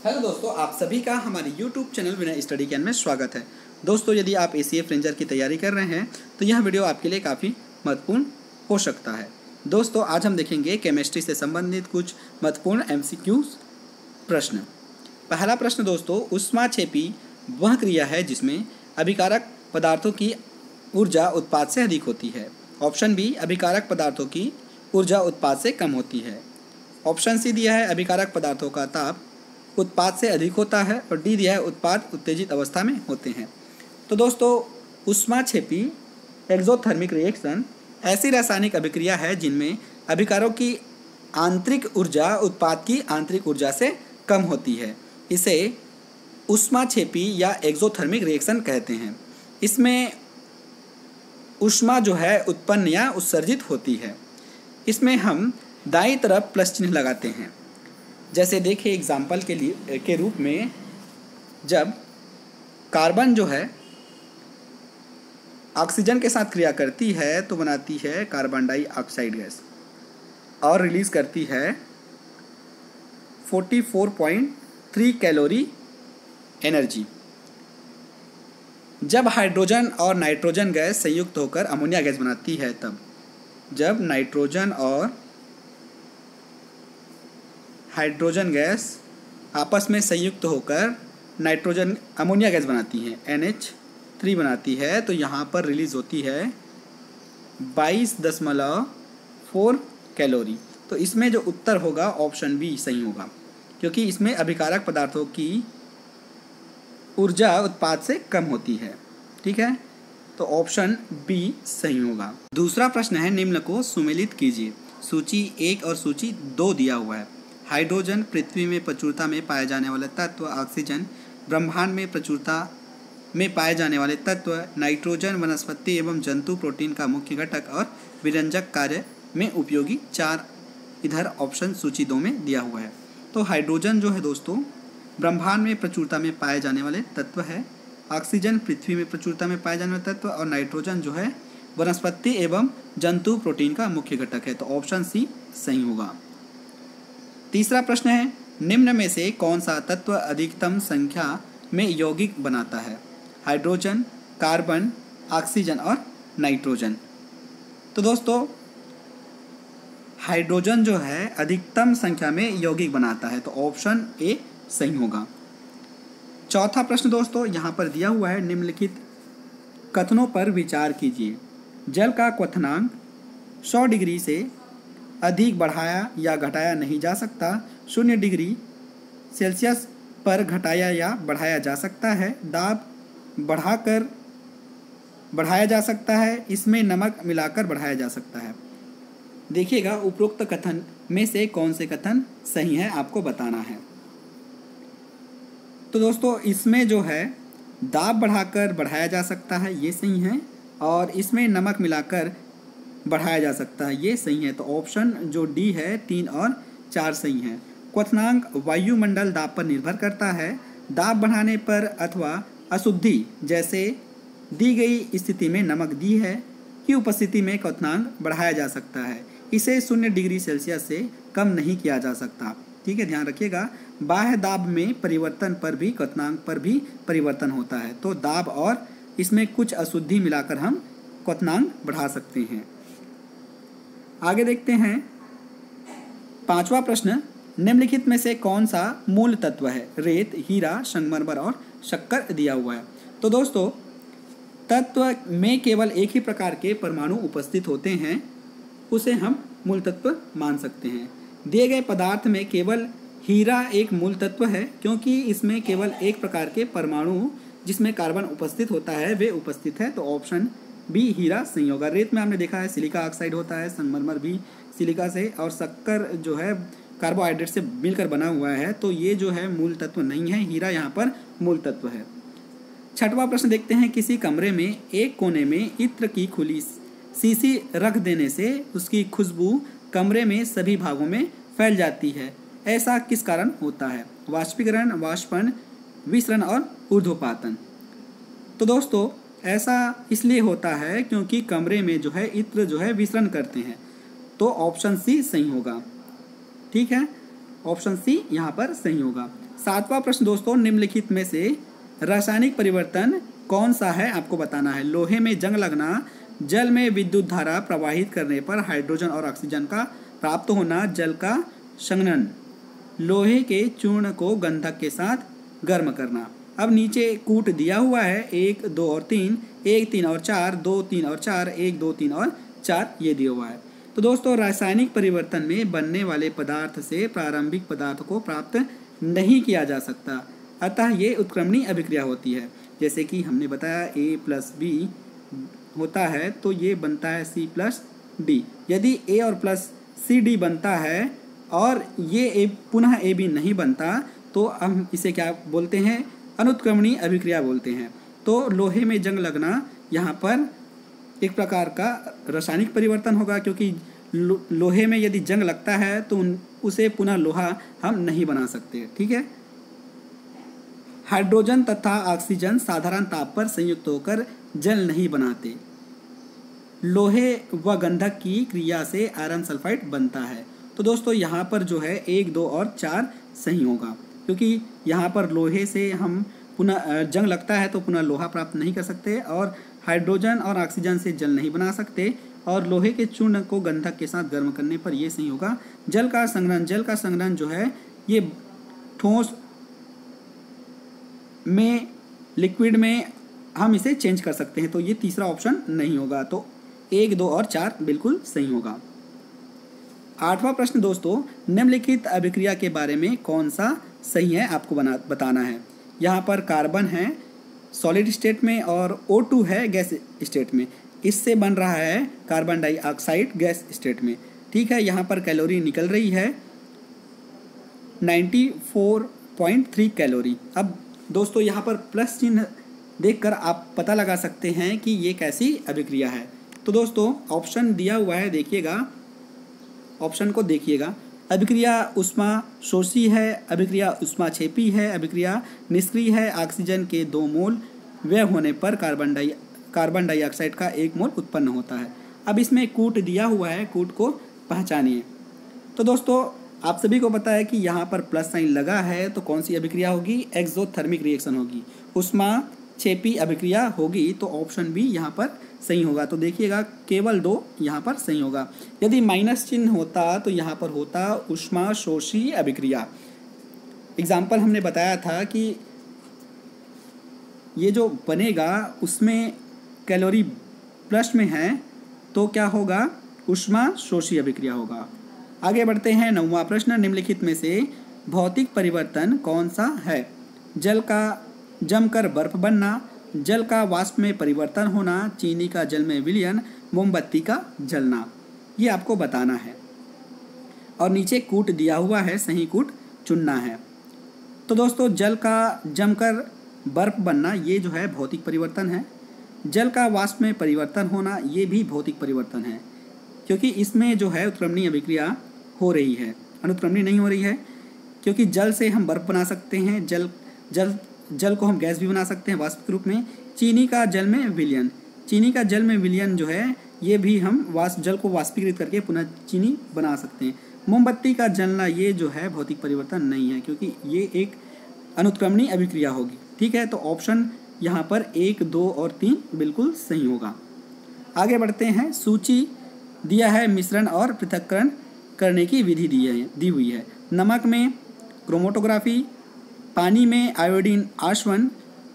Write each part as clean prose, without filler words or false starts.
Hello दोस्तों, आप सभी का हमारे YouTube channel Vinay study can में स्वागत है। दोस्तों, यदि आप ACF रेंजर की तैयारी कर रहे हैं तो यह वीडियो आपके लिए काफ़ी महत्वपूर्ण हो सकता है। दोस्तों, आज हम देखेंगे केमिस्ट्री से संबंधित कुछ महत्वपूर्ण MCQ प्रश्न। पहला प्रश्न दोस्तों, ऊष्माक्षेपी वह क्रिया है जिसमें अभिकारक पदार्थों की ऊर्जा उत्पाद से अधिक होती है। ऑप्शन बी, अभिकारक पदार्थों की ऊर्जा उत्पाद से कम होती है। ऑप्शन सी दिया है, अभिकारक पदार्थों का ताप उत्पाद से अधिक होता है। और डी दिया है, उत्पाद उत्तेजित अवस्था में होते हैं। तो दोस्तों, ऊष्माक्षेपी एक्सोथर्मिक रिएक्शन ऐसी रासायनिक अभिक्रिया है जिनमें अभिकारकों की आंतरिक ऊर्जा उत्पाद की आंतरिक ऊर्जा से कम होती है। इसे ऊष्माक्षेपी या एक्सोथर्मिक रिएक्शन कहते हैं। इसमें ऊष्मा जो है उत्पन्न या उत्सर्जित होती है। इसमें हम दाईं तरफ प्लस चिन्ह लगाते हैं। जैसे देखिए एग्जाम्पल के रूप में, जब कार्बन जो है ऑक्सीजन के साथ क्रिया करती है तो बनाती है कार्बन डाइऑक्साइड गैस और रिलीज करती है 44.3 कैलोरी एनर्जी। जब हाइड्रोजन और नाइट्रोजन गैस संयुक्त होकर अमोनिया गैस बनाती है, तब जब नाइट्रोजन और हाइड्रोजन गैस आपस में संयुक्त होकर नाइट्रोजन अमोनिया गैस बनाती है, NH3 बनाती है, तो यहाँ पर रिलीज़ होती है 22.4 कैलोरी। तो इसमें जो उत्तर होगा ऑप्शन बी सही होगा, क्योंकि इसमें अभिकारक पदार्थों की ऊर्जा उत्पाद से कम होती है। ठीक है, तो ऑप्शन बी सही होगा। दूसरा प्रश्न है, निम्न को सुमेलित कीजिए। सूची 1 और सूची 2 दिया हुआ है। हाइड्रोजन पृथ्वी में प्रचुरता में पाए जाने वाले तत्व, ऑक्सीजन ब्रह्मांड में प्रचुरता में पाए जाने वाले तत्व, नाइट्रोजन वनस्पति एवं जंतु प्रोटीन का मुख्य घटक और विरंजक कार्य में उपयोगी। 4 इधर ऑप्शन सूची 2 में दिया हुआ है। तो हाइड्रोजन जो है दोस्तों ब्रह्मांड में प्रचुरता में पाए जाने वाले तत्व है, ऑक्सीजन पृथ्वी में प्रचुरता में पाए जाने वाले तत्व, और नाइट्रोजन जो है वनस्पति एवं जंतु प्रोटीन का मुख्य घटक है। तो ऑप्शन सी सही होगा। तीसरा प्रश्न है, निम्न में से कौन सा तत्व अधिकतम संख्या में यौगिक बनाता है? हाइड्रोजन, कार्बन, ऑक्सीजन और नाइट्रोजन। तो दोस्तों, हाइड्रोजन जो है अधिकतम संख्या में यौगिक बनाता है, तो ऑप्शन ए सही होगा। चौथा प्रश्न दोस्तों यहाँ पर दिया हुआ है, निम्नलिखित कथनों पर विचार कीजिए। जल का क्वथनांक 100 डिग्री से अधिक बढ़ाया या घटाया नहीं जा सकता। 0 डिग्री सेल्सियस पर घटाया या बढ़ाया जा सकता है। दाब बढ़ाकर बढ़ाया जा सकता है। इसमें नमक मिलाकर बढ़ाया जा सकता है। देखिएगा उपरोक्त कथन में से कौन से कथन सही है, आपको बताना है। तो दोस्तों, इसमें जो है दाब बढ़ाकर बढ़ाया जा सकता है, ये सही है, और इसमें नमक मिलाकर बढ़ाया जा सकता है, ये सही है। तो ऑप्शन जो डी है 3 और 4 सही है। क्वथनांक वायुमंडल दाब पर निर्भर करता है। दाब बढ़ाने पर अथवा अशुद्धि जैसे दी गई स्थिति में नमक दी है की उपस्थिति में क्वथनांक बढ़ाया जा सकता है। इसे 0 डिग्री सेल्सियस से कम नहीं किया जा सकता। ठीक है, ध्यान रखिएगा। बाह्य दाब में परिवर्तन पर भी क्वथनांक पर भी परिवर्तन होता है, तो दाब और इसमें कुछ अशुद्धि मिलाकर हम क्वथनांक बढ़ा सकते हैं। आगे देखते हैं 5वां प्रश्न, निम्नलिखित में से कौन सा मूल तत्व है? रेत, हीरा, संगमरमर और शक्कर दिया हुआ है। तो दोस्तों, तत्व में केवल एक ही प्रकार के परमाणु उपस्थित होते हैं, उसे हम मूल तत्व मान सकते हैं। दिए गए पदार्थ में केवल हीरा एक मूल तत्व है, क्योंकि इसमें केवल एक प्रकार के परमाणु जिसमें कार्बन उपस्थित होता है वे उपस्थित है। तो ऑप्शन बी हीरा सही होगा। रेत में हमने देखा है सिलिका ऑक्साइड होता है, संगमरमर भी सिलिका से, और शक्कर जो है कार्बोहाइड्रेट से मिलकर बना हुआ है, तो ये जो है मूल तत्व नहीं है। हीरा यहाँ पर मूल तत्व है। 6वां प्रश्न देखते हैं, किसी कमरे में एक कोने में इत्र की खुली शीशी रख देने से उसकी खुशबू कमरे में सभी भागों में फैल जाती है, ऐसा किस कारण होता है? वाष्पीकरण, वाष्पन, विसरण और ऊर्ध्वपातन। तो दोस्तों, ऐसा इसलिए होता है क्योंकि कमरे में जो है इत्र जो है विसरण करते हैं, तो ऑप्शन सी सही होगा। ठीक है, ऑप्शन सी यहाँ पर सही होगा। 7वां प्रश्न दोस्तों, निम्नलिखित में से रासायनिक परिवर्तन कौन सा है आपको बताना है। लोहे में जंग लगना, जल में विद्युत धारा प्रवाहित करने पर हाइड्रोजन और ऑक्सीजन का प्राप्त होना, जल का संघनन, लोहे के चूर्ण को गंधक के साथ गर्म करना। अब नीचे कूट दिया हुआ है 1, 2 और 3, 1, 3 और 4, 2, 3 और 4, 1, 2, 3 और 4 ये दिया हुआ है। तो दोस्तों रासायनिक परिवर्तन में बनने वाले पदार्थ से प्रारंभिक पदार्थ को प्राप्त नहीं किया जा सकता, अतः ये उत्क्रमणीय अभिक्रिया होती है। जैसे कि हमने बताया A+B होता है तो ये बनता है C+D। यदि A और प्लस CD बनता है और ये पुनः AB नहीं बनता तो हम इसे क्या बोलते हैं, अनुत्क्रमणीय अभिक्रिया बोलते हैं। तो लोहे में जंग लगना यहाँ पर एक प्रकार का रासायनिक परिवर्तन होगा, क्योंकि लोहे में यदि जंग लगता है तो उसे पुनः लोहा हम नहीं बना सकते। ठीक है। हाइड्रोजन तथा ऑक्सीजन साधारण ताप पर संयुक्त होकर जल नहीं बनाते। लोहे व गंधक की क्रिया से आयरन सल्फाइड बनता है। तो दोस्तों यहाँ पर जो है 1, 2 और 4 सही होगा, क्योंकि यहाँ पर लोहे से हम पुनः जंग लगता है तो पुनः लोहा प्राप्त नहीं कर सकते, और हाइड्रोजन और ऑक्सीजन से जल नहीं बना सकते, और लोहे के चूर्ण को गंधक के साथ गर्म करने पर ये सही होगा। जल का संघनन जो है ये ठोस में, लिक्विड में हम इसे चेंज कर सकते हैं, तो ये तीसरा ऑप्शन नहीं होगा। तो 1, 2 और 4 बिल्कुल सही होगा। 8वां प्रश्न दोस्तों, निम्नलिखित अभिक्रिया के बारे में कौन सा सही है आपको बताना है। यहाँ पर कार्बन है सॉलिड स्टेट में और O2 है गैस स्टेट में, इससे बन रहा है कार्बन डाइऑक्साइड गैस स्टेट में। ठीक है। यहाँ पर कैलोरी निकल रही है 94.3 कैलोरी। अब दोस्तों यहाँ पर प्लस चिन्ह देखकर आप पता लगा सकते हैं कि ये कैसी अभिक्रिया है। तो दोस्तों ऑप्शन दिया हुआ है, देखिएगा, ऑप्शन को देखिएगा। अभिक्रिया उष्मा शोषी है, अभिक्रिया उष्मा छेपी है, अभिक्रिया निष्क्रिय है, ऑक्सीजन के 2 मोल व्यय होने पर कार्बन डाइऑक्साइड का 1 मोल उत्पन्न होता है। अब इसमें कूट दिया हुआ है, कूट को पहचानिए। तो दोस्तों आप सभी को पता है कि यहाँ पर प्लस साइन लगा है, तो कौन सी अभिक्रिया होगी, एक्सोथर्मिक रिएक्शन होगी, उष्मा छेपी अभिक्रिया होगी। तो ऑप्शन बी यहाँ पर सही होगा। तो देखिएगा केवल 2 यहाँ पर सही होगा। यदि माइनस चिन्ह होता तो यहाँ पर होता उष्मा शोषी अभिक्रिया। एग्जाम्पल हमने बताया था कि ये जो बनेगा उसमें कैलोरी प्लस में है तो क्या होगा, उष्मा शोषी अभिक्रिया होगा। आगे बढ़ते हैं। 9वां प्रश्न, निम्नलिखित में से भौतिक परिवर्तन कौन सा है। जल का जमकर बर्फ बनना, जल का वाष्प में परिवर्तन होना, चीनी का जल में विलयन, मोमबत्ती का जलना, ये आपको बताना है। और नीचे कूट दिया हुआ है, सही कूट चुनना है। तो दोस्तों जल का जमकर बर्फ बनना ये जो है भौतिक परिवर्तन है। जल का वाष्प में परिवर्तन होना ये भी भौतिक परिवर्तन है, क्योंकि इसमें जो है उत्क्रमणीय अभिक्रिया हो रही है, अनुत्क्रमणीय नहीं हो रही है। क्योंकि जल से हम बर्फ बना सकते हैं, जल को हम गैस भी बना सकते हैं वाष्प के रूप में। चीनी का जल में विलयन, चीनी का जल में विलयन जो है ये भी हम जल को वाष्पीकृत करके पुनः चीनी बना सकते हैं। मोमबत्ती का जलना ये जो है भौतिक परिवर्तन नहीं है, क्योंकि ये एक अनुत्क्रमणीय अभिक्रिया होगी। ठीक है। तो ऑप्शन यहाँ पर 1, 2 और 3 बिल्कुल सही होगा। आगे बढ़ते हैं। सूची दिया है, मिश्रण और पृथक्करण करने की विधि दी हुई है। नमक में क्रोमेटोग्राफी, पानी में आयोडीन आश्वन,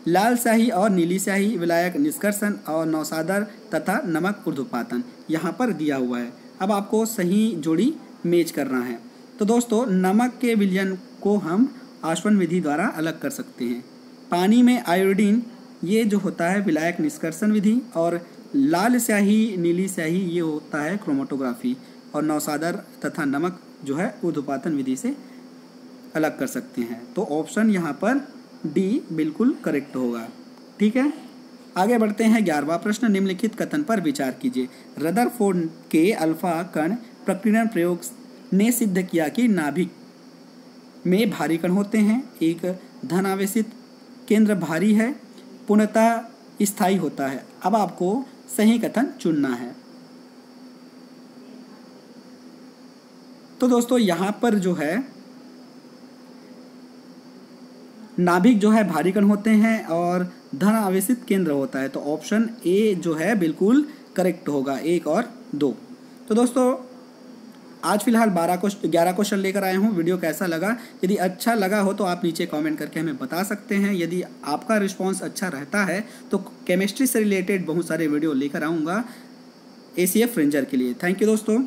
लाल स्याही और नीली स्याही, विलायक निष्कर्षण और नौसादर तथा नमक ऊर्ध्वपातन यहाँ पर दिया हुआ है। अब आपको सही जोड़ी मैच करना है। तो दोस्तों नमक के विलयन को हम आश्वन विधि द्वारा अलग कर सकते हैं। पानी में आयोडीन ये जो होता है विलायक निष्कर्षण विधि, और लाल स्याही नीली स्याही ये होता है क्रोमेटोग्राफी, और नौसादर तथा नमक जो है ऊर्ध्वपातन विधि से अलग कर सकते हैं। तो ऑप्शन यहाँ पर डी बिल्कुल करेक्ट होगा। ठीक है। आगे बढ़ते हैं। 11वां प्रश्न, निम्नलिखित कथन पर विचार कीजिए। रदरफोर्ड के अल्फा कण प्रकीर्णन प्रयोग ने सिद्ध किया कि नाभिक में भारी कण होते हैं। एक धनावेशित केंद्र भारी है, पूर्णतः स्थायी होता है। अब आपको सही कथन चुनना है। तो दोस्तों यहाँ पर जो है नाभिक जो है भारी कण होते हैं और धन आवेशित केंद्र होता है। तो ऑप्शन ए जो है बिल्कुल करेक्ट होगा, 1 और 2। तो दोस्तों आज फिलहाल 11 क्वेश्चन लेकर आए हूँ। वीडियो कैसा लगा? यदि अच्छा लगा हो तो आप नीचे कमेंट करके हमें बता सकते हैं। यदि आपका रिस्पांस अच्छा रहता है तो केमिस्ट्री से रिलेटेड बहुत सारे वीडियो लेकर आऊँगा ACF रेंजर के लिए। थैंक यू दोस्तों।